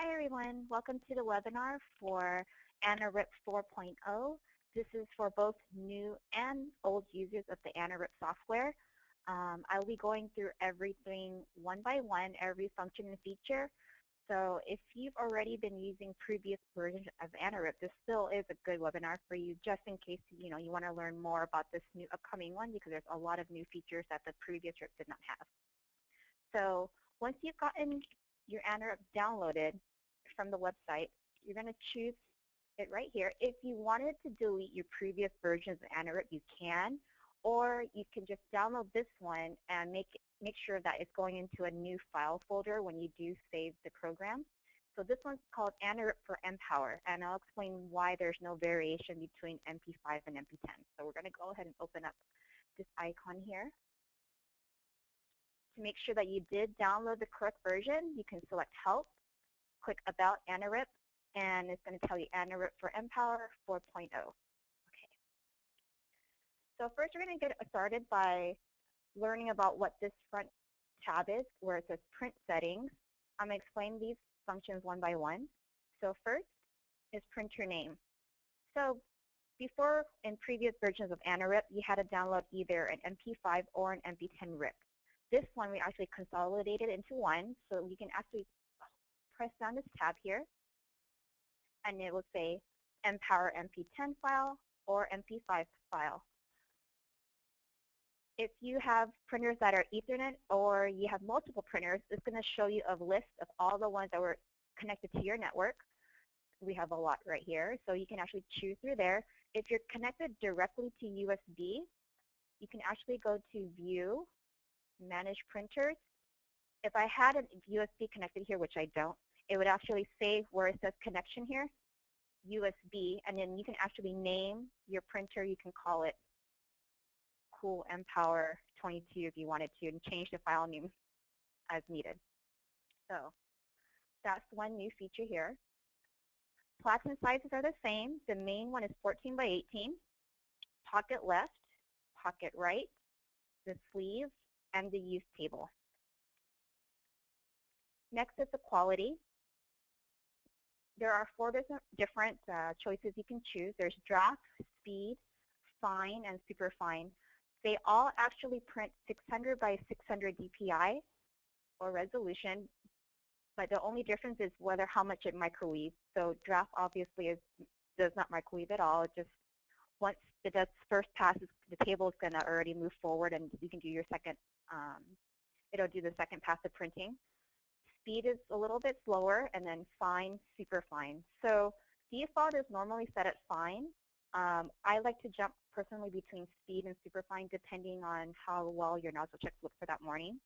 Hi everyone, welcome to the webinar for AnaRip 4.0. This is for both new and old users of the AnaRip software. I'll be going through everything one by one, every function and feature. So if you've already been using previous versions of AnaRip, this still is a good webinar for you, just in case you want to learn more about this new upcoming one, because there's a lot of new features that the previous RIP did not have. So once you've gotten your AnaRip downloaded from the website, you're going to choose it right here. If you wanted to delete your previous versions of AnaRip, you can, or you can just download this one and make sure that it's going into a new file folder when you do save the program. So this one's called AnaRip for Empower, and I'll explain why there's no variation between MP5 and MP10. So we're going to go ahead and open up this icon here. To make sure that you did download the correct version, you can select Help, click About AnaRip, and it's going to tell you AnaRip for Empower 4.0. Okay. So first we're going to get started by learning about what this front tab is, where it says Print Settings. I'm going to explain these functions one by one. So first is printer name. So before, in previous versions of AnaRip, you had to download either an MP5 or an MP10 RIP. This one we actually consolidated into one, so you can actually press down this tab here, and it will say Empower MP10 file or MP5 file. If you have printers that are Ethernet or you have multiple printers, it's going to show you a list of all the ones that were connected to your network. We have a lot right here, so you can actually choose through there. If you're connected directly to USB, you can actually go to View, Manage Printers. If I had a USB connected here, which I don't, it would actually say where it says connection here, USB, and then you can actually name your printer. You can call it Cool Empower 22 if you wanted to, and change the file name as needed. So that's one new feature here. Plots and sizes are the same. The main one is 14 by 18, pocket left, pocket right, the sleeve, and the use table. Next is the quality. There are 4 different choices you can choose. There's draft, speed, fine, and super fine. They all actually print 600 by 600 DPI or resolution, but the only difference is how much it microweaves. So draft obviously does not microwave at all. It just, once it does first passes, the table is going to already move forward, and you can do your second, it'll do the second pass of printing. Speed is a little bit slower, and then fine, super fine. So default is normally set at fine. I like to jump personally between speed and super fine depending on how well your nozzle checks look for that morning.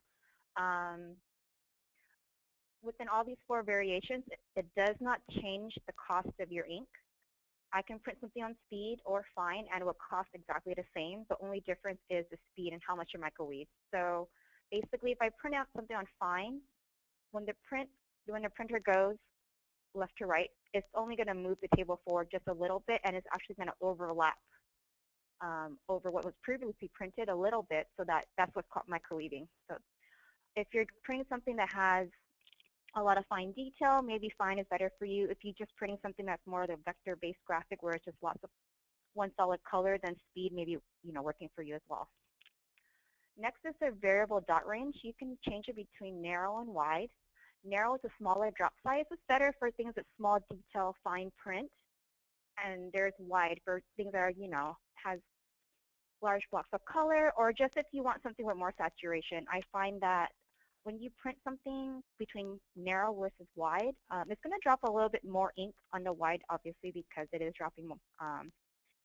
Within all these 4 variations, it does not change the cost of your ink. I can print something on speed or fine, and it will cost exactly the same. The only difference is the speed and how much it microwaves. So basically, if I print out something on fine, when the printer goes left to right, it's only going to move the table forward just a little bit, and it's actually going to overlap over what was previously printed a little bit, so that's what's called microwaving. So if you're printing something that has a lot of fine detail, maybe fine is better for you. If you're just printing something that's more of a vector-based graphic where it's just lots of one solid color, then speed may be working for you as well. Next is the variable dot range. You can change it between narrow and wide. Narrow is a smaller drop size. It's better for things with small detail, fine print. And there's wide for things that are, has large blocks of color, or just if you want something with more saturation. I find that when you print something between narrow versus wide, it's going to drop a little bit more ink on the wide, obviously, because it is dropping,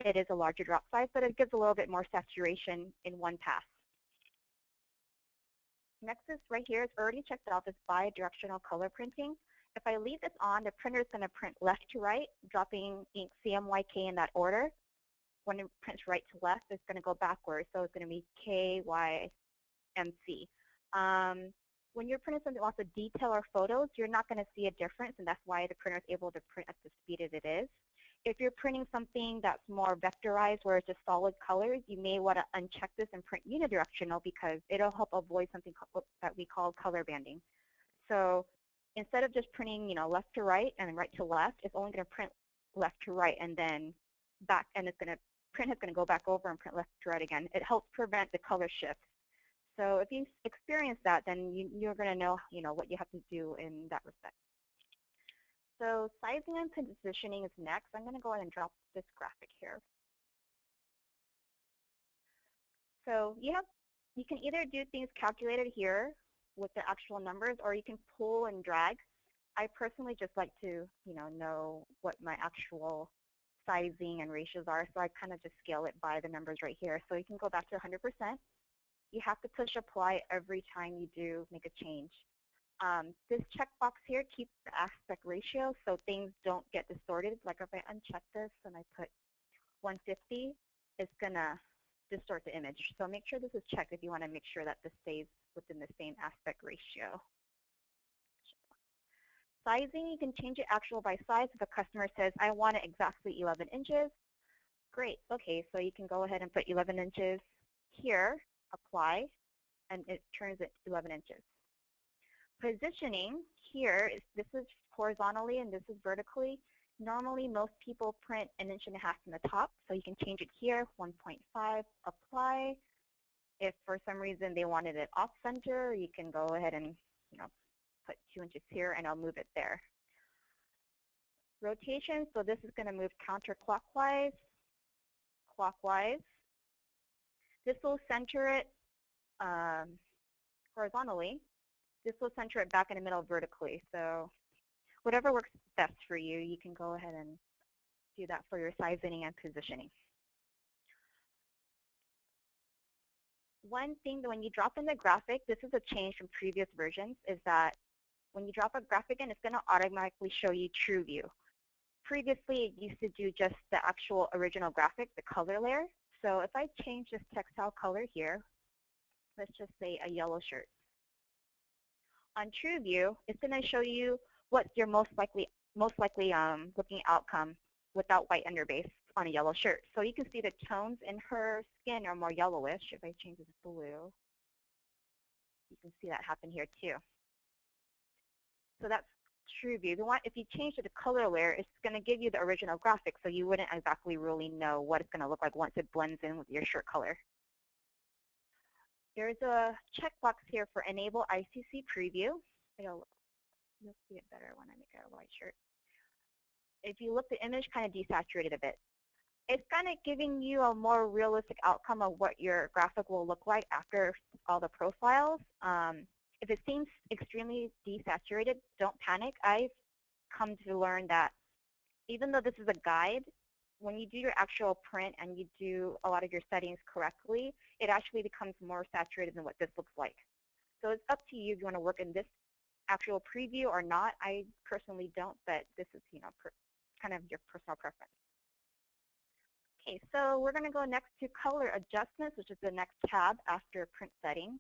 it is a larger drop size, but it gives a little bit more saturation in one pass. Next is right here, it's already checked off as bi-directional color printing. If I leave this on, the printer is going to print left to right, dropping ink CMYK in that order. When it prints right to left, it's going to go backwards, so it's going to be KYMC. When you're printing something lots of detail or photos, you're not going to see a difference, and that's why the printer is able to print at the speed that it is. If you're printing something that's more vectorized, where it's just solid colors, you may want to uncheck this and print unidirectional, because it'll help avoid something that we call color banding. So instead of just printing, left to right and then right to left, it's only going to print left to right and then back, and print is going to go back over and print left to right again. It helps prevent the color shift. So if you experience that, then you're going to know, what you have to do in that respect. So sizing and positioning is next. I'm going to go ahead and drop this graphic here. So you can either do things calculated here with the actual numbers, or you can pull and drag. I personally just like to, know what my actual sizing and ratios are, so I kind of just scale it by the numbers right here. So you can go back to 100%. You have to push apply every time you do make a change. This checkbox here keeps the aspect ratio so things don't get distorted. Like if I uncheck this and I put 150, it's going to distort the image. So make sure this is checked if you want to make sure that this stays within the same aspect ratio. Sizing, you can change it actual by size. If a customer says, I want it exactly 11 inches, great. Okay, so you can go ahead and put 11 inches here, apply, and it turns it 11 inches. Positioning here, this is horizontally and this is vertically. Normally, most people print 1.5 inches from the top, so you can change it here, 1.5, apply. If for some reason they wanted it off center, you can go ahead and put 2 inches here and I'll move it there. Rotation, so this is going to move counterclockwise, clockwise. This will center it horizontally. This will center it back in the middle vertically. So whatever works best for you, you can go ahead and do that for your sizing and positioning. One thing that when you drop in the graphic, this is a change from previous versions, is that when you drop a graphic in, it's going to automatically show you true view. Previously, it used to do just the actual original graphic, the color layer. So if I change this textile color here, let's just say a yellow shirt. On true view, it's going to show you what's your most likely looking outcome without white underbase on a yellow shirt. So you can see the tones in her skin are more yellowish. If I change this to blue, you can see that happen here too. So that's true view. If you change to the color layer, it's going to give you the original graphic, so you wouldn't exactly really know what it's going to look like once it blends in with your shirt color. There's a checkbox here for Enable ICC Preview. You'll see it better when I make it a white shirt. If you look, the image kind of desaturated a bit. It's kind of giving you a more realistic outcome of what your graphic will look like after all the profiles. If it seems extremely desaturated, don't panic. I've come to learn that even though this is a guide, when you do your actual print and you do a lot of your settings correctly, it actually becomes more saturated than what this looks like. So it's up to you if you want to work in this actual preview or not. I personally don't, but this is kind of your personal preference. Okay, so we're going to go next to color adjustments, which is the next tab after print settings.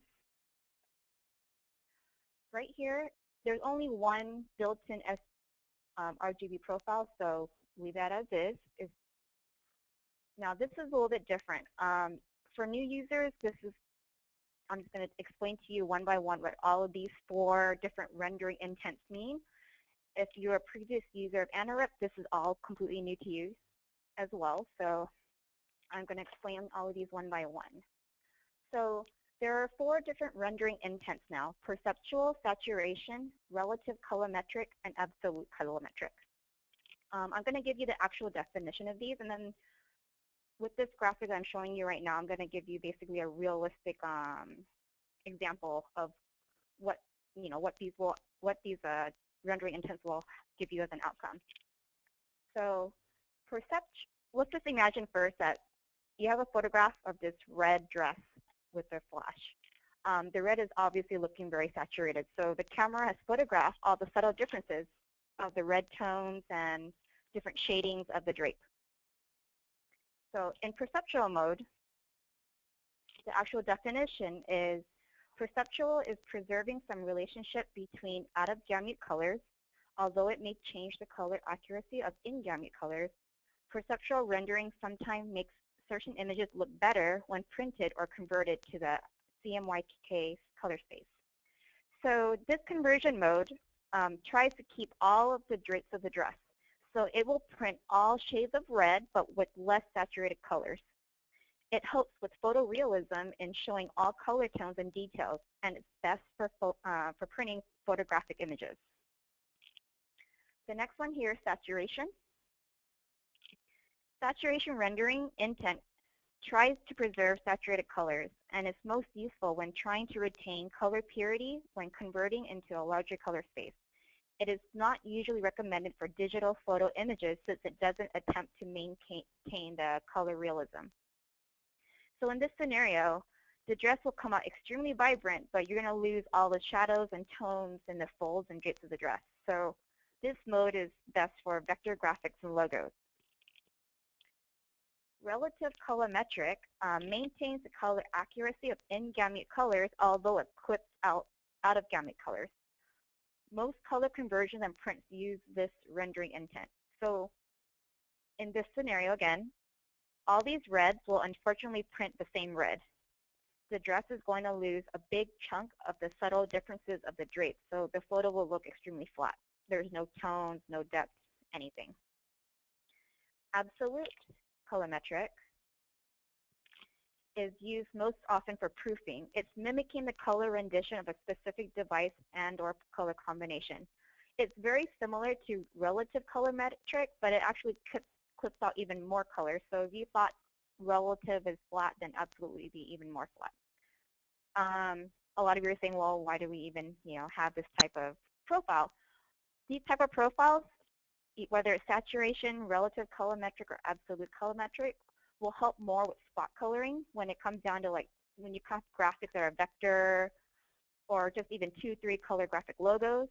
Right here, there's only one built-in RGB profile, so leave that as is. Now this is a little bit different. For new users, I'm just going to explain to you one by one what all of these 4 different rendering intents mean. If you're a previous user of AnaRip, this is all completely new to you as well. So I'm going to explain all of these one by one. So there are 4 different rendering intents now: perceptual, saturation, relative colorimetric, and absolute colorimetric. I'm going to give you the actual definition of these, and then with this graphic I'm showing you right now, I'm going to give you basically a realistic example of what these rendering intents will give you as an outcome. So let's just imagine first that you have a photograph of this red dress with a flash. The red is obviously looking very saturated, so the camera has photographed all the subtle differences of the red tones and different shadings of the drape. So in perceptual mode, the actual definition is perceptual is preserving some relationship between out-of-gamut colors. Although it may change the color accuracy of in-gamut colors, perceptual rendering sometimes makes certain images look better when printed or converted to the CMYK color space. So this conversion mode tries to keep all of the drapes of the dress. So it will print all shades of red, but with less saturated colors. It helps with photorealism in showing all color tones and details, and it's best for printing photographic images. The next one here is saturation. Saturation rendering intent tries to preserve saturated colors, and is most useful when trying to retain color purity when converting into a larger color space. It is not usually recommended for digital photo images since it doesn't attempt to maintain the color realism. So in this scenario, the dress will come out extremely vibrant, but you're going to lose all the shadows and tones in the folds and drapes of the dress. So this mode is best for vector graphics and logos. Relative colorimetric maintains the color accuracy of in-gamete colors, although it clips out of gamete colors. Most color conversions and prints use this rendering intent. So in this scenario, again, all these reds will unfortunately print the same red. The dress is going to lose a big chunk of the subtle differences of the drapes, so the photo will look extremely flat. There's no tones, no depth, anything. Absolute colorimetric is used most often for proofing. It's mimicking the color rendition of a specific device and or color combination. It's very similar to relative colorimetric, but it actually clips out even more colors. So if you thought relative is flat, then absolutely be even more flat. A lot of you are saying, well, why do we even have this type of profile? These type of profiles, whether it's saturation, relative colorimetric, or absolute colorimetric, will help more with spot coloring when it comes down to like when you have graphics that are vector or just even 2-3 color graphic logos.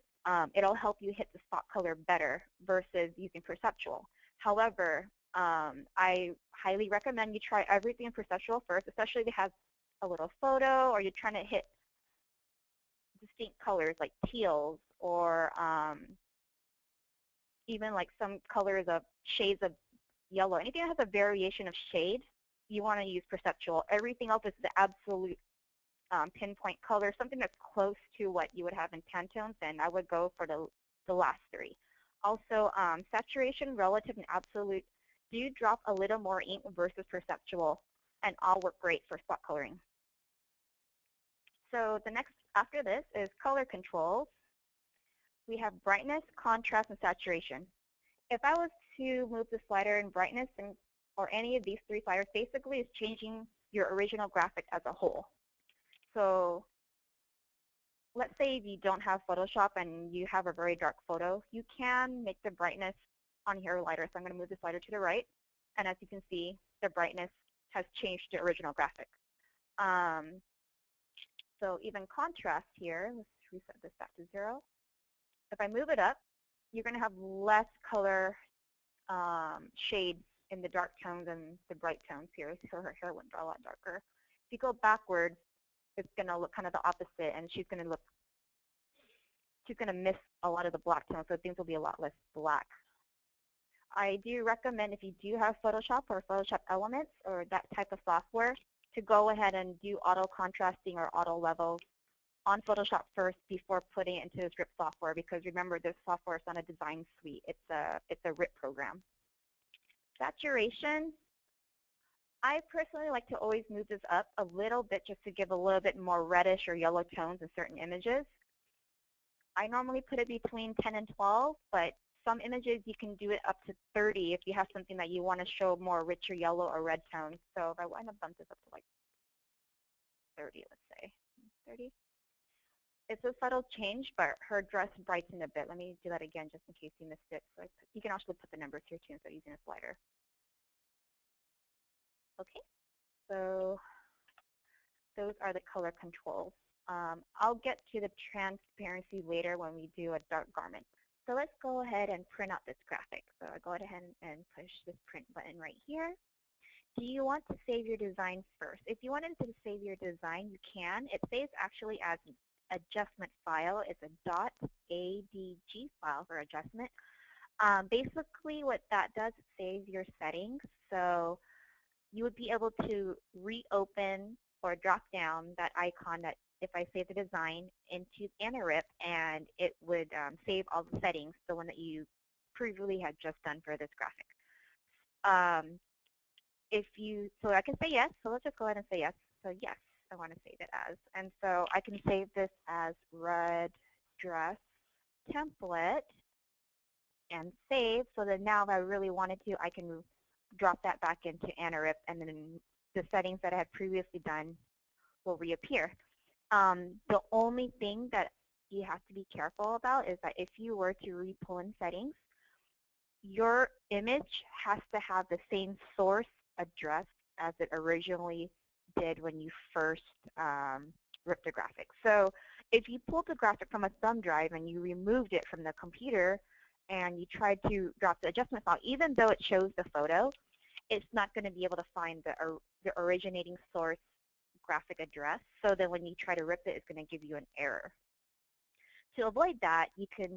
It'll help you hit the spot color better versus using perceptual. However, I highly recommend you try everything in perceptual first, especially if it has a little photo or you're trying to hit distinct colors like teals or even like some colors of shades of yellow. Anything that has a variation of shade, you want to use perceptual. Everything else is the absolute pinpoint color, something that's close to what you would have in Pantones, and I would go for the last three. Also, saturation, relative, and absolute do drop a little more ink versus perceptual, and all work great for spot coloring. So the next after this is color controls. We have brightness, contrast, and saturation. If I was to move the slider in brightness or any of these three sliders, basically it's changing your original graphic as a whole. So let's say if you don't have Photoshop and you have a very dark photo, you can make the brightness on here lighter. So I'm going to move the slider to the right. And as you can see, the brightness has changed the original graphic. So even contrast here, let's reset this back to 0. If I move it up, you're going to have less color shades in the dark tones and the bright tones here. So her hair went a lot darker. If you go backwards, it's going to look kind of the opposite, and she's going to miss a lot of the black tones, so things will be a lot less black. I do recommend if you do have Photoshop or Photoshop Elements or that type of software to go ahead and do auto contrasting or auto levels on Photoshop first before putting it into the script software, because remember, this software is not a design suite. It's a RIP program. Saturation, I personally like to always move this up a little bit just to give a little bit more reddish or yellow tones in certain images. I normally put it between 10 and 12, but some images you can do it up to 30 if you have something that you want to show more richer yellow or red tones. So if I want to bump this up to like 30, let's say, 30. It's a subtle change, but her dress brightened a bit. Let me do that again just in case you missed it. So you can actually put the numbers here too instead of using a slider. Okay, so those are the color controls. I'll get to the transparency later when we do a dark garment. So let's go ahead and print out this graphic. So I go ahead and push this print button right here. Do you want to save your design first? If you wanted to save your design, you can. It saves actually as an adjustment file. It's a .adg file for adjustment. Basically what that does, it saves your settings. So you would be able to reopen or drop down that icon that if I save the design into AnaRip, and it would save all the settings, the one that you previously had just done for this graphic. So I can say yes, so let's just go ahead and say yes. So yes, I want to save it as. And so I can save this as red dress template and save, so that now if I really wanted to, I can drop that back into AnaRip, and then the settings that I had previously done will reappear. The only thing that you have to be careful about is that if you were to re-pull in settings, your image has to have the same source address as it originally did when you first ripped the graphic. So if you pulled the graphic from a thumb drive and you removed it from the computer and you tried to drop the adjustment file, even though it shows the photo, it's not going to be able to find the originating source graphic address. So then when you try to rip it, it's going to give you an error. To avoid that, you can,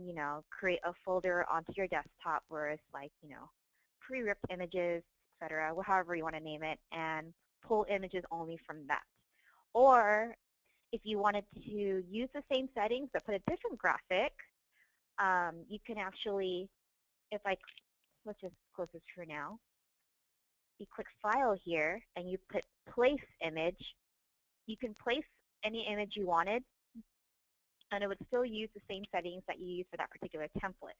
create a folder onto your desktop where it's like, pre-ripped images, etc., however you want to name it, and pull images only from that. Or if you wanted to use the same settings but put a different graphic, you can actually, let's just close this for now. You click File here, and you put Place Image. You can place any image you wanted, and it would still use the same settings that you use for that particular template.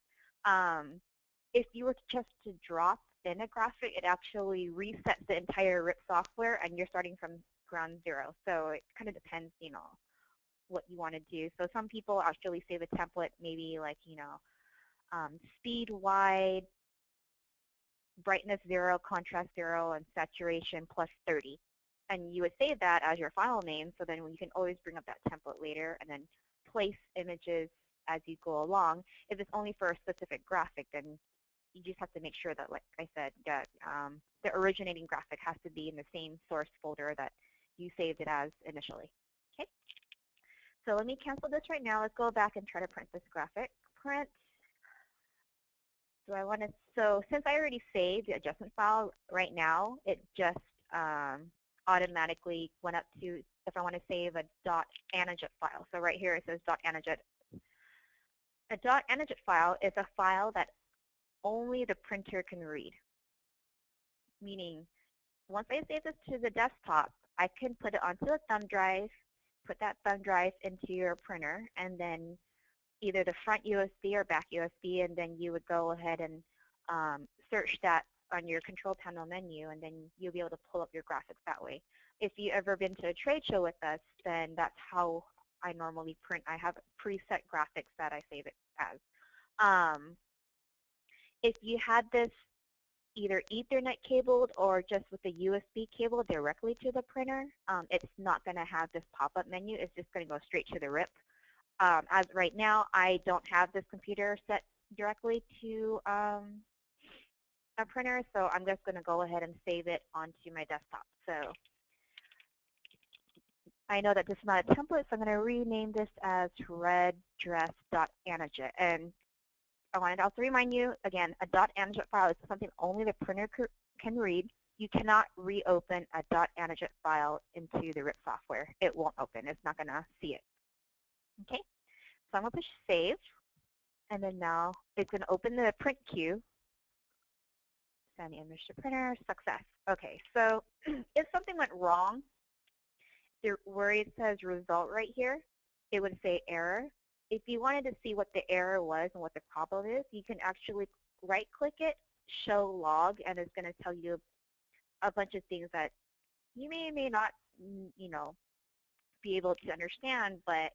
If you were just to drop in a graphic, it actually resets the entire RIP software, and you're starting from ground zero. So it kind of depends, what you want to do. So some people actually save a template, maybe like, speed wide, brightness 0, contrast 0, and saturation plus 30. And you would save that as your file name, so then you can always bring up that template later and then place images as you go along. If it's only for a specific graphic, then you just have to make sure that, like I said, that the originating graphic has to be in the same source folder that you saved it as initially. Okay. So let me cancel this right now. Let's go back and try to print this graphic. Print. So since I already saved the adjustment file right now, it just automatically went up to, if I want to save a .anajet file. So right here it says .anajet. A .anajet file is a file that only the printer can read. Meaning, once I save this to the desktop, I can put it onto a thumb drive, put that thumb drive into your printer, and then either the front USB or back USB, and then you would go ahead and search that on your control panel menu, and then you'll be able to pull up your graphics that way. If you've ever been to a trade show with us, then that's how I normally print. I have preset graphics that I save it as. If you had this either Ethernet cabled or just with the USB cable directly to the printer, it's not going to have this pop-up menu. It's just going to go straight to the RIP. As right now, I don't have this computer set directly to a printer, so I'm just going to go ahead and save it onto my desktop. So I know that this is not a template, so I'm going to rename this as reddress.anajet. And I wanted to also remind you, again, a .anajet file is something only the printer can read. You cannot reopen a .anajet file into the RIP software. It won't open. It's not going to see it. Okay, so I'm going to push Save, and then now it's going to open the print queue. Send the image to printer, success. Okay, so if something went wrong, where it says result right here, it would say error. If you wanted to see what the error was and what the problem is, you can actually right-click it, show log, and it's going to tell you a bunch of things that you may or may not, be able to understand. But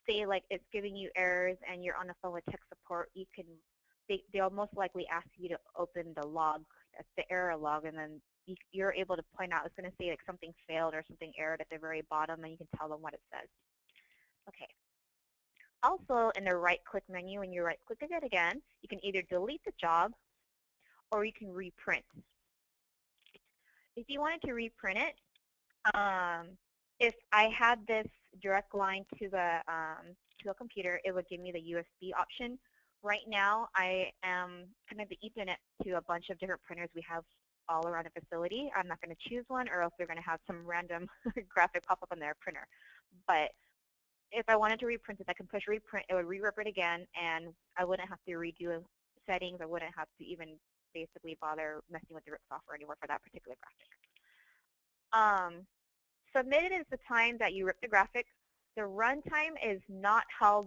say like it's giving you errors and you're on the phone with tech support, you can they'll most likely ask you to open the log, the error log, and then you're able to point out, it's going to say like something failed or something errored at the very bottom, and you can tell them what it says. Okay. Also, in the right-click menu, when you right-click it again, you can either delete the job or you can reprint. If you wanted to reprint it, if I had this direct line to a computer, it would give me the USB option. Right now, I am connected to Ethernet to a bunch of different printers we have all around the facility. I'm not going to choose one, or else they're going to have some random graphic pop up on their printer. But if I wanted to reprint it, I can push reprint. It would re-rip it again, and I wouldn't have to redo settings. I wouldn't have to even basically bother messing with the RIP software anymore for that particular graphic. Submitted is the time that you rip the graphic. The runtime is not how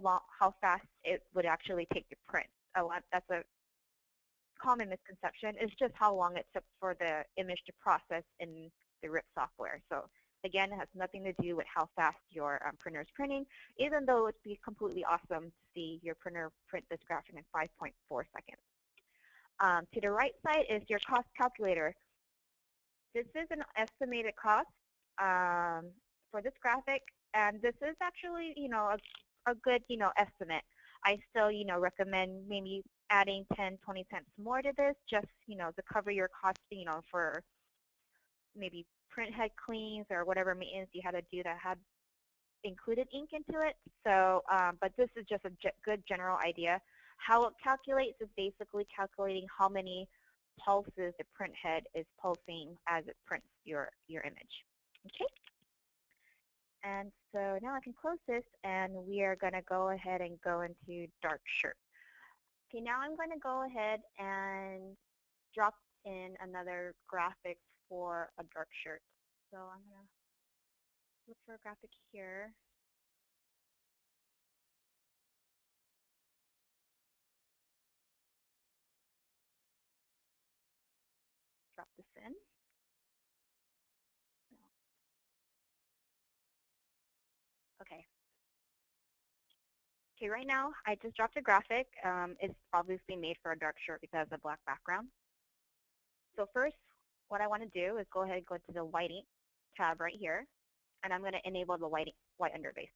fast it would actually take to print. That's a common misconception. It's just how long it took for the image to process in the RIP software. So again, it has nothing to do with how fast your printer is printing, even though it would be completely awesome to see your printer print this graphic in 5.4 seconds. To the right side is your cost calculator. This is an estimated cost for this graphic, and this is actually, a good, estimate. I still, recommend maybe adding 10, 20 cents more to this, just, to cover your cost, for maybe print head cleans or whatever maintenance you had to do that had included ink into it. So, but this is just a good general idea. How it calculates is basically calculating how many pulses the print head is pulsing as it prints your image. Okay? And so now I can close this, and we are going to go ahead and go into dark shirt. Okay, now I'm going to go ahead and drop in another graphic for a dark shirt. So I'm going to look for a graphic here. Drop this in. Okay. Okay, right now I just dropped a graphic. It's obviously made for a dark shirt because of the black background. So first, what I want to do is go ahead and go to the white ink tab right here, and I'm going to enable the white underbase.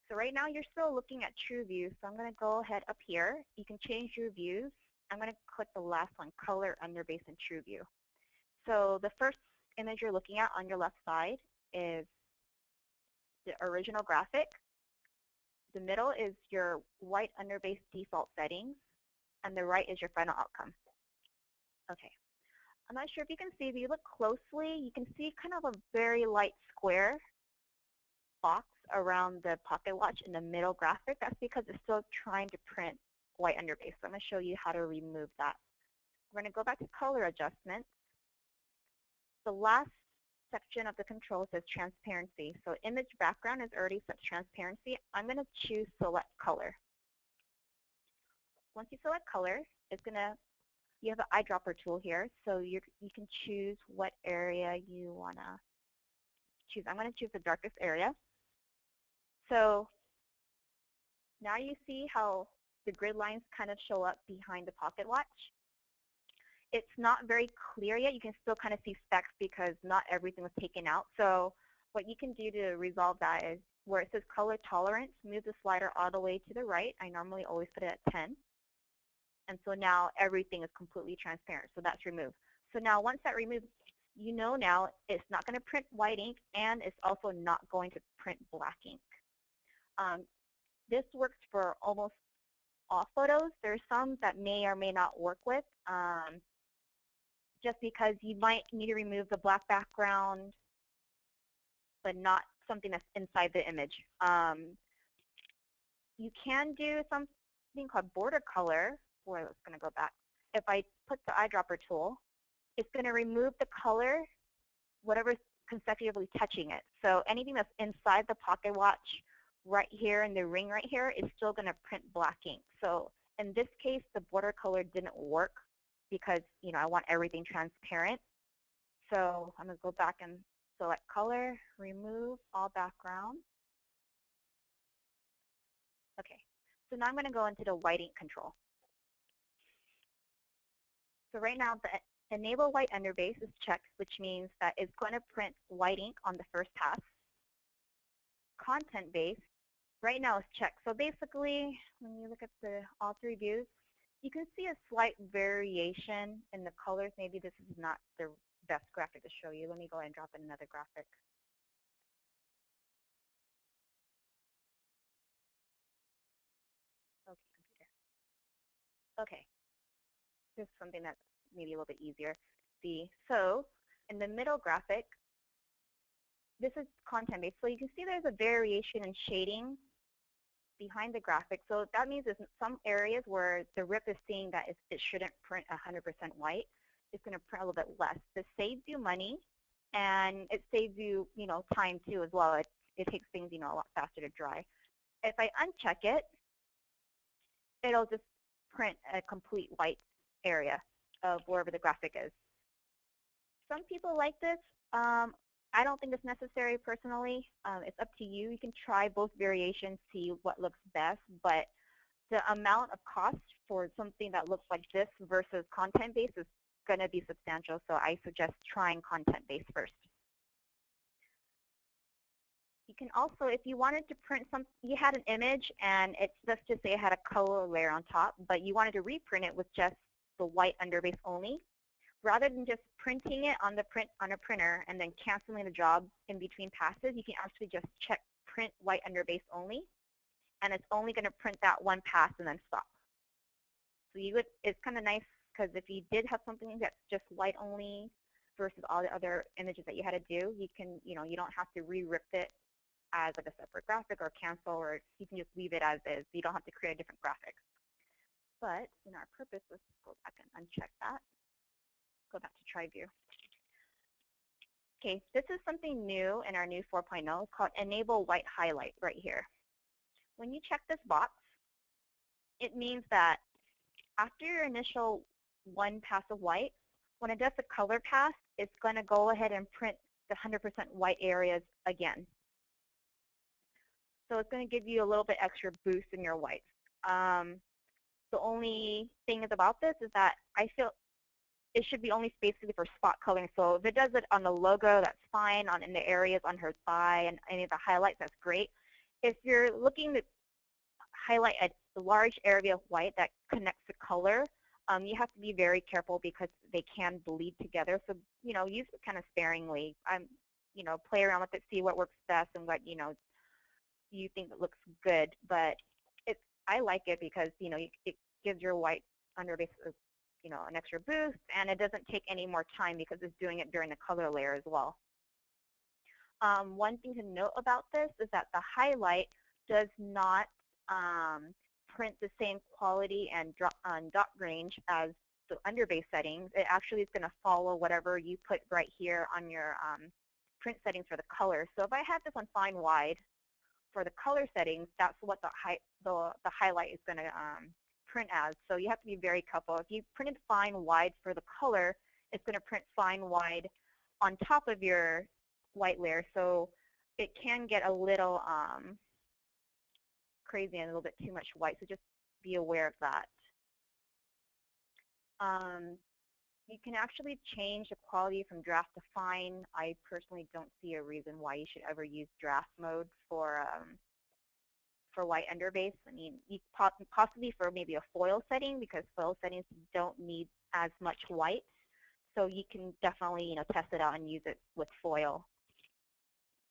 So right now you're still looking at true view, so I'm going to go ahead up here. You can change your views. I'm going to click the last one, color underbase and true view. So the first image you're looking at on your left side is the original graphic. The middle is your white underbase default settings, and the right is your final outcome. Okay. I'm not sure if you can see, if you look closely, you can see kind of a very light square box around the pocket watch in the middle graphic. That's because it's still trying to print white underbase. So I'm going to show you how to remove that. We're going to go back to color adjustments. The last section of the control says transparency. So image background is already set transparency. I'm going to choose select color. Once you select color, it's going to, you have an eyedropper tool here, so you can choose what area you want to choose. I'm going to choose the darkest area. So now you see how the grid lines kind of show up behind the pocket watch. It's not very clear yet. You can still kind of see specks because not everything was taken out. So what you can do to resolve that is where it says color tolerance, move the slider all the way to the right. I normally always put it at 10. And so now everything is completely transparent. So that's removed. So now once that removes, you know now it's not going to print white ink, and it's also not going to print black ink. This works for almost all photos. There's some that may or may not work with, just because you might need to remove the black background, but not something that's inside the image. You can do something called border color. Boy, it's going to go back. If I put the eyedropper tool, it's going to remove the color, whatever's consecutively touching it. So anything that's inside the pocket watch right here in the ring right here is still going to print black ink. So in this case, the border color didn't work because, I want everything transparent. So I'm going to go back and select color, remove all background. Okay, so now I'm going to go into the white ink control. So right now, the enable white underbase is checked, which means that it's going to print white ink on the first pass. Content base, right now is checked. So basically, when you look at all three views, you can see a slight variation in the colors. Maybe this is not the best graphic to show you. Let me go ahead and drop in another graphic. Okay, computer. Okay, this is something that's maybe a little bit easier to see. So in the middle graphic, this is content-based. So you can see there's a variation in shading behind the graphic. So that means there's some areas where the RIP is seeing that it shouldn't print 100% white. It's going to print a little bit less. This saves you money, and it saves you, time too as well. It takes things, a lot faster to dry. If I uncheck it, it'll just print a complete white area of wherever the graphic is. Some people like this. I don't think it's necessary personally. It's up to you. You can try both variations, see what looks best, but the amount of cost for something that looks like this versus content-based is going to be substantial, so I suggest trying content-based first. You can also, if you wanted to print you had an image and let's just say it had a color layer on top, but you wanted to reprint it with just the white underbase only, rather than just printing it on a printer and then canceling the job in between passes, you can actually just check print white underbase only, and it's only going to print that one pass and then stop. So it's kind of nice because if you did have something that's just white only versus all the other images that you had to do, you can, you don't have to re-rip it as like a separate graphic or cancel, or you can just leave it as is. You don't have to create a different graphic. But in our purpose, let's go back and uncheck that. Go back to try view. Okay, this is something new in our new 4.0. It's called Enable White Highlight right here. When you check this box, it means that after your initial one pass of white, when it does the color pass, it's going to go ahead and print the 100% white areas again. So it's going to give you a little bit extra boost in your whites. The only thing is about this is that I feel it should be only basically for spot coloring. So if it does it on the logo, that's fine. In the areas on her thigh and any of the highlights, that's great. If you're looking to highlight a large area of white that connects to color, you have to be very careful because they can bleed together. So, use it kind of sparingly. Play around with it, see what works best and what, you think that looks good. But I like it because, it gives your white underbase an extra boost, and it doesn't take any more time because it's doing it during the color layer as well. One thing to note about this is that the highlight does not print the same quality and dot range as the underbase settings. It actually is going to follow whatever you put right here on your print settings for the color. So if I have this on fine wide for the color settings, that's what the highlight is going to print as. So you have to be very careful. If you printed fine wide for the color, it's going to print fine wide on top of your white layer. So it can get a little crazy and a little bit too much white. So just be aware of that. You can actually change the quality from draft to fine. I personally don't see a reason why you should ever use draft mode for white underbase. I mean, you possibly for maybe a foil setting, because foil settings don't need as much white. So you can definitely, test it out and use it with foil.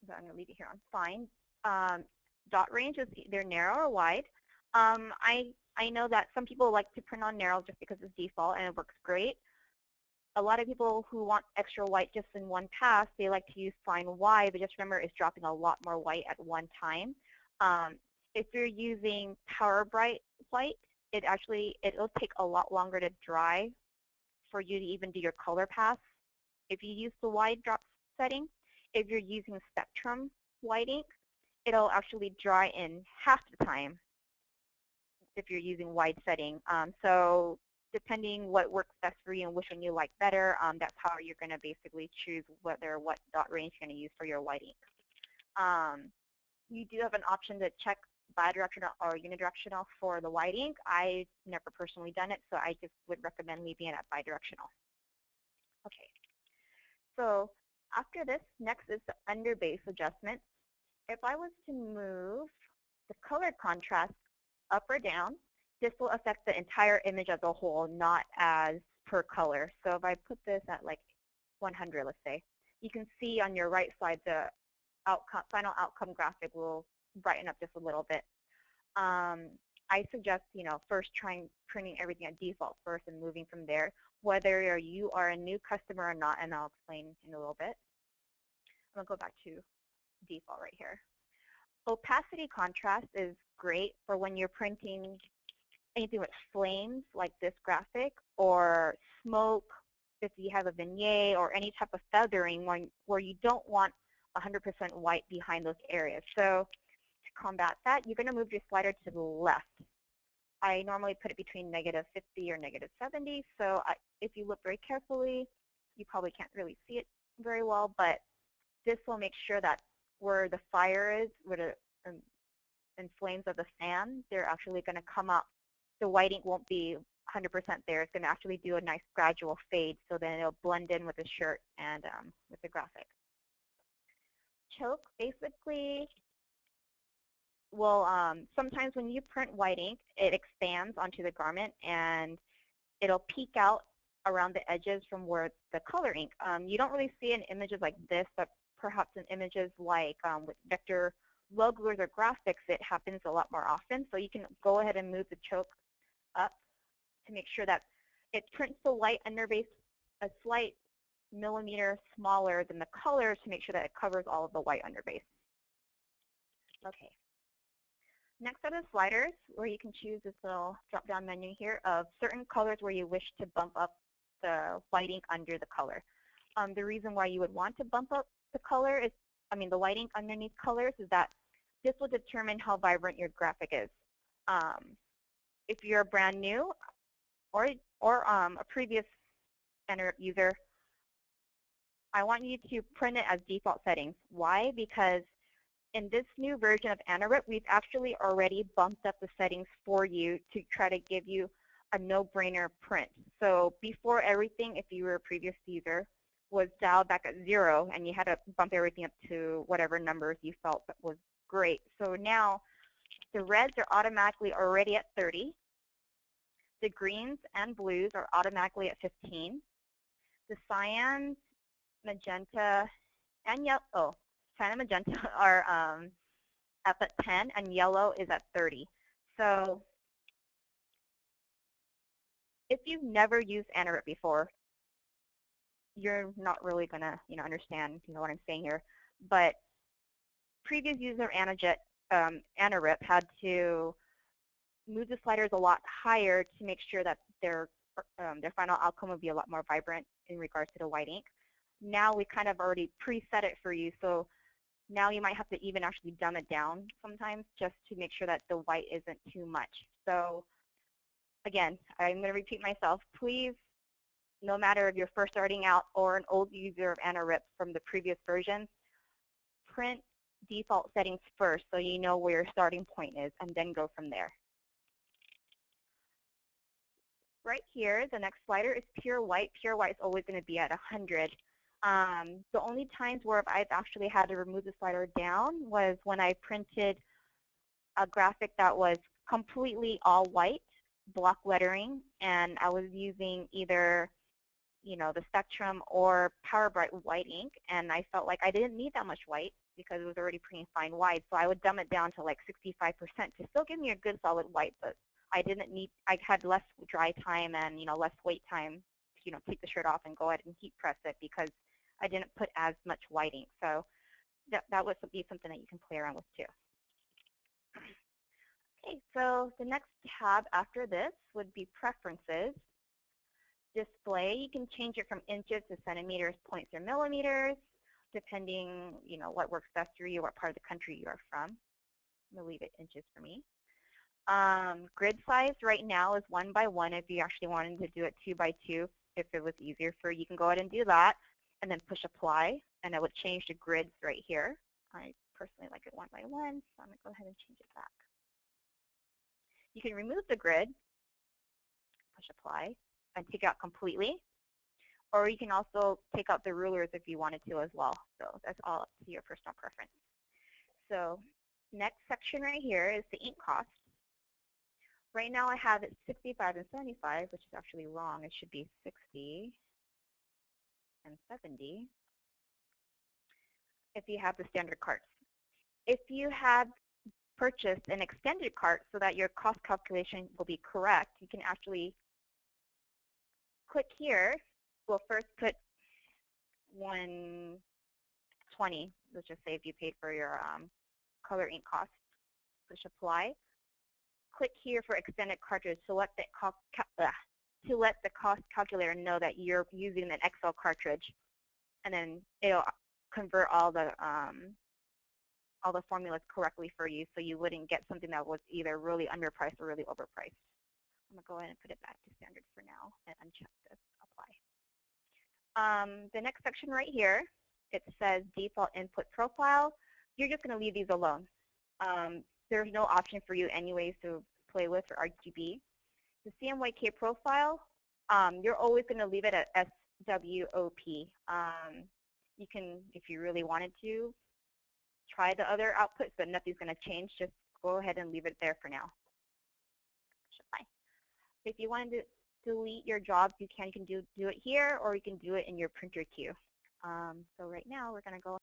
So I'm going to leave it here on fine. Dot range is either narrow or wide. I know that some people like to print on narrow just because it's default and it works great. A lot of people who want extra white just in one pass, they like to use fine wide, but just remember it's dropping a lot more white at one time. If you're using power bright white, it'll take a lot longer to dry for you to even do your color pass if you use the wide drop setting. If you're using spectrum white ink, it'll actually dry in half the time if you're using wide setting. So depending what works best for you and which one you like better, that's how you're going to basically choose what dot range you're going to use for your white ink. You do have an option to check bidirectional or unidirectional for the white ink. I've never personally done it, so I just would recommend leaving it at bidirectional. Okay, so after this, next is the underbase adjustment. If I was to move the color contrast up or down, this will affect the entire image as a whole, not as per color. So if I put this at like 100, let's say, you can see on your right side the final outcome graphic will brighten up just a little bit. I suggest, first trying printing everything at default first and moving from there, whether you are a new customer or not, and I'll explain in a little bit. I'm going to go back to default right here. Opacity contrast is great for when you're printing anything with flames like this graphic, or smoke if you have a vignette, or any type of feathering where you don't want 100% white behind those areas. So to combat that, you're going to move your slider to the left. I normally put it between -50 or -70, so if you look very carefully, you probably can't really see it very well, but this will make sure that where the fire is, where the and flames of the fan, they're actually going to come up. The white ink won't be 100% there. It's going to actually do a nice gradual fade, so then it'll blend in with the shirt and with the graphic. Choke basically will, sometimes when you print white ink, it expands onto the garment and it'll peek out around the edges from where the color ink. You don't really see it in images like this, but perhaps in images like with vector logos or graphics, it happens a lot more often. So you can go ahead and move the choke up to make sure that it prints the white underbase a slight millimeter smaller than the color to make sure that it covers all of the white underbase. Okay. Next are the sliders, where you can choose this little drop-down menu here of certain colors where you wish to bump up the white ink under the color. The reason why you would want to bump up the color is, the white ink underneath colors, is that this will determine how vibrant your graphic is. If you're brand new or a previous AnaRip user, I want you to print it as default settings. Why? Because in this new version of AnaRip, we've actually already bumped up the settings for you to try to give you a no-brainer print. So before, everything, if you were a previous user, was dialed back at 0, and you had to bump everything up to whatever numbers you felt that was great. So now the reds are automatically already at 30. The greens and blues are automatically at 15. The cyans, magenta, and yellow, cyan and magenta are up at 10, and yellow is at 30. So if you've never used AnaRip before, you're not really going to understand what I'm saying here. But previous user AnaRip had to move the sliders a lot higher to make sure that their final outcome would be a lot more vibrant in regards to the white ink. Now we kind of already preset it for you, so now you might have to even actually dumb it down sometimes just to make sure that the white isn't too much. So again, I'm going to repeat myself. Please, no matter if you're first starting out or an old user of AnaRip from the previous versions, print default settings first so you know where your starting point is, and then go from there. Right here, the next slider is pure white. Pure white is always going to be at 100. The only times where I've actually had to remove the slider down was when I printed a graphic that was completely all white, block lettering, and I was using either the Spectrum or Power Bright white ink, and I felt like I didn't need that much white because it was already pretty fine white, so I would dumb it down to like 65% to still give me a good solid white, but I had less dry time and less wait time to take the shirt off and go ahead and heat press it because I didn't put as much white ink. So that would be something that you can play around with too. Okay, so the next tab after this would be preferences. Display, you can change it from inches to centimeters, points, or millimeters, depending what works best for you, what part of the country you are from. I'm going to leave it inches for me. Grid size right now is 1 by 1 if you actually wanted to do it 2 by 2 if it was easier for you. You can go ahead and do that and then push apply, and it would change the grids right here. I personally like it 1 by 1, so I'm going to go ahead and change it back. You can remove the grid, push apply, and take it out completely, or you can also take out the rulers if you wanted to as well. So that's all up to your personal preference. So next section right here is the ink cost. Right now I have it 65 and 75, which is actually wrong. It should be 60 and 70 if you have the standard carts. If you have purchased an extended cart so that your cost calculation will be correct, you can actually click here. We'll first put 120 $20. Let's just say if you paid for your color ink cost. Push apply. Click here for extended cartridge to let the cost calculator know that you're using an Excel cartridge, and then it'll convert all the formulas correctly for you, so you wouldn't get something that was either really underpriced or really overpriced. I'm going to go ahead and put it back to standard for now and uncheck this, apply. The next section right here, it says default input profile. You're just going to leave these alone. There's no option for you anyways to play with for RGB. The CMYK profile, you're always going to leave it at SWOP. You can, if you really wanted to, try the other outputs, but nothing's going to change. Just go ahead and leave it there for now. If you wanted to delete your jobs, you can do it here, or you can do it in your printer queue. So right now, we're going to go.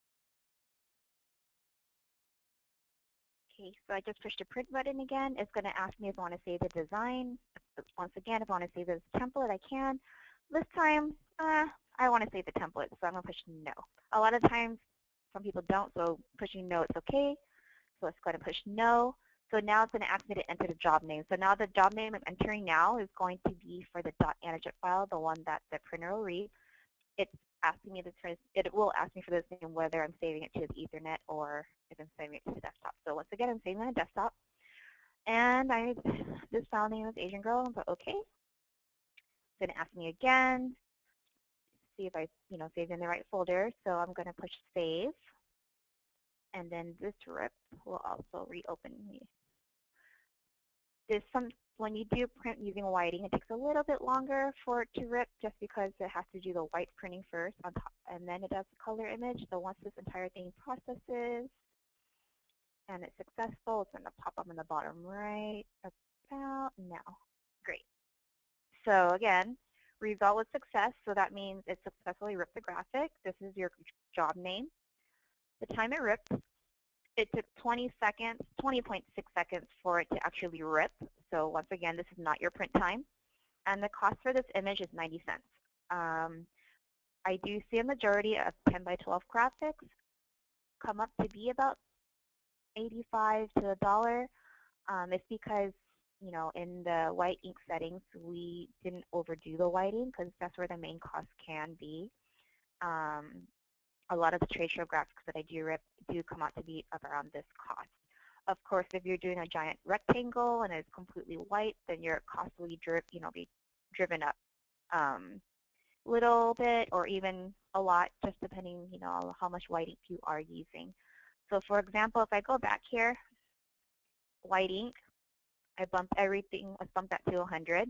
Okay, so I just pushed the print button again. It's going to ask me if I want to save the design. Once again, if I want to save this template, I can. This time, I want to save the template, so I'm going to push no. A lot of times, some people don't, so pushing no, it's okay. So let's go ahead and push no. So now it's going to ask me to enter the job name. So now the job name I'm entering now is going to be for the .AnaRip file, the one that the printer will read. It's asking me it will ask me for this name whether I'm saving it to the Ethernet or if I'm saving it to the desktop. So once again, I'm saving it on the desktop. And this file name is Asian Girl, but okay. It's going to ask me again, see if I saved in the right folder. So I'm going to push save. And then this rip will also reopen. When you do print using whiting, it takes a little bit longer for it to rip just because it has to do the white printing first on top, and then it does the color image. So once this entire thing processes and it's successful, it's going to pop up in the bottom right about now. Great. So again, result was success. So that means it successfully ripped the graphic. This is your job name. The time it ripped, it took 20.6 seconds for it to actually rip. So once again, this is not your print time. And the cost for this image is 90 cents. I do see a majority of 10 by 12 graphics come up to be about 85 to $1. It's because, in the white ink settings, we didn't overdo the whiting because that's where the main cost can be. A lot of the trade show graphics that I do rip do come out to be of around this cost. Of course, if you're doing a giant rectangle and it's completely white, then your cost will be driven up a little bit or even a lot, just depending, how much white ink you are using. So for example, if I go back here, white ink, I bump everything, let's bump that to 100.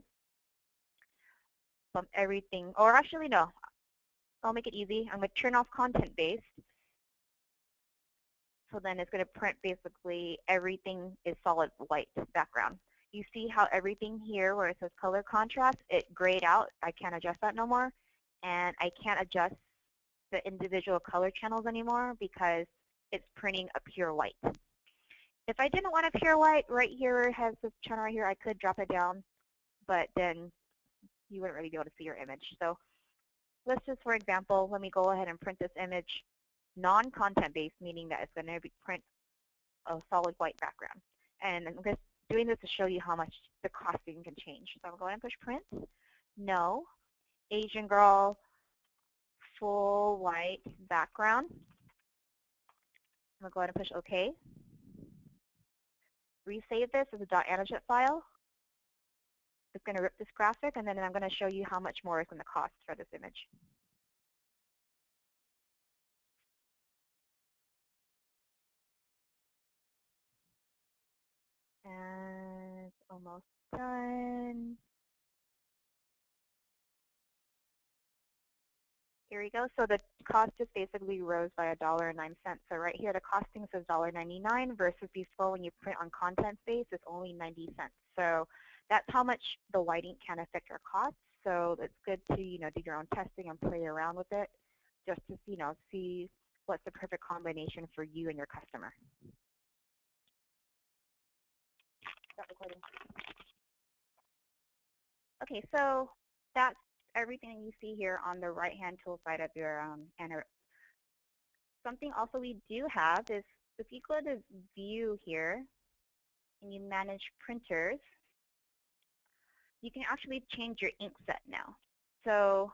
Bump everything, or actually no, I'll make it easy. I'm going to turn off content based. So then it's going to print basically everything is solid white background. You see how everything here where it says color contrast, it grayed out. I can't adjust that no more. And I can't adjust the individual color channels anymore because it's printing a pure white. If I didn't want a pure white, right here it has this channel right here, I could drop it down, but then you wouldn't really be able to see your image. So let's just, for example, let me go ahead and print this image non-content based, meaning that it's going to print a solid white background. And I'm just doing this to show you how much the costing can change. So I'm going to push print. No. Asian Girl, full white background. I'm going to go ahead and push OK. Resave this as a .AnaRip file. It's going to rip this graphic, and then I'm going to show you how much more it's going to cost for this image. And it's almost done. Here we go. So the cost just basically rose by $1.09. So right here, the costing says $1.99 versus before when you print on content base, it's only 90 cents. So that's how much the white ink can affect our costs. So it's good to do your own testing and play around with it, just to see what's the perfect combination for you and your customer. Stop recording. Okay, so that's everything you see here on the right-hand tool side of your AnaRip. something also we do have is if you go to View here and you manage printers, you can actually change your ink set now. So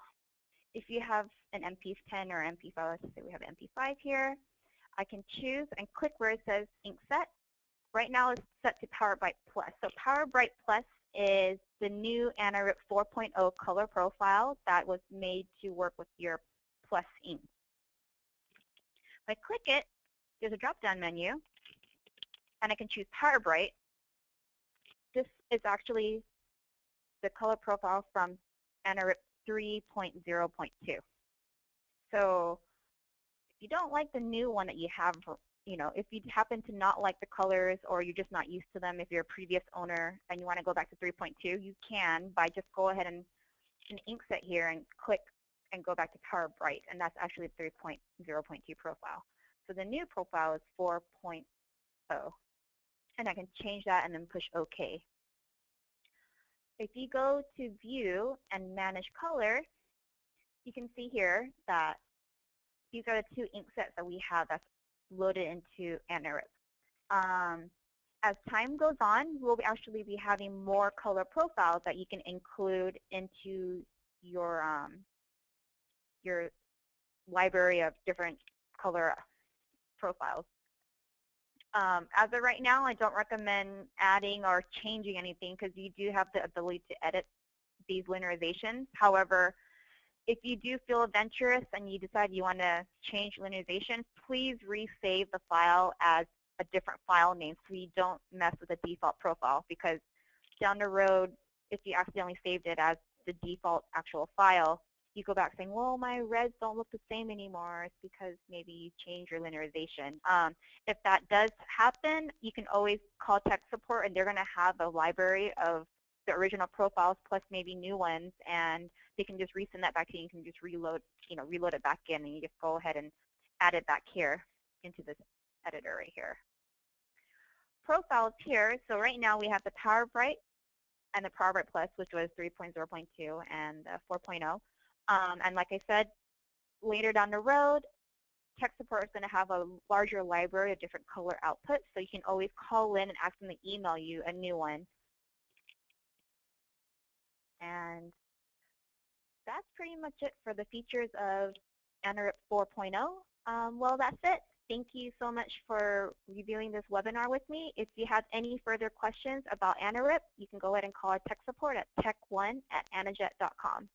if you have an MP10 or MP5, let's say we have MP5 here, I can choose and click where it says ink set. Right now it's set to PowerBright Plus. So PowerBright Plus is the new AnaRip 4.0 color profile that was made to work with your Plus ink. If I click it, there's a drop-down menu, and I can choose PowerBright. This is actually the color profile from AnaRip 3.0.2. So if you don't like the new one that you have, if you happen to not like the colors or you're just not used to them, if you're a previous owner and you want to go back to 3.2, you can by just go ahead and ink set here and click and go back to PowerBright, and that's actually 3.0.2 profile. So the new profile is 4.0, and I can change that and then push OK. If you go to View and Manage Color, you can see here that these are the two ink sets that we have that's loaded into AnaRip. As time goes on, we'll actually be having more color profiles that you can include into your library of different color profiles. As of right now, I don't recommend adding or changing anything because you do have the ability to edit these linearizations. However, if you do feel adventurous and you decide you want to change linearization, please resave the file as a different file name so you don't mess with the default profile, because down the road, if you accidentally saved it as the default actual file, you go back saying, well, my reds don't look the same anymore. It's because maybe you changed your linearization. If that does happen, you can always call tech support, and they're going to have a library of the original profiles plus maybe new ones, and they can just resend that back to you. You can just reload it back in, and you just go ahead and add it back here into this editor right here. Profiles here. So right now we have the PowerBright and the PowerBright Plus, which was 3.0.2 and 4.0. And like I said, later down the road, tech support is going to have a larger library of different color outputs, so you can always call in and ask them to email you a new one. And that's pretty much it for the features of AnaRip 4.0. Well, that's it. Thank you so much for reviewing this webinar with me. If you have any further questions about AnaRip, you can go ahead and call our tech support at tech1@anajet.com.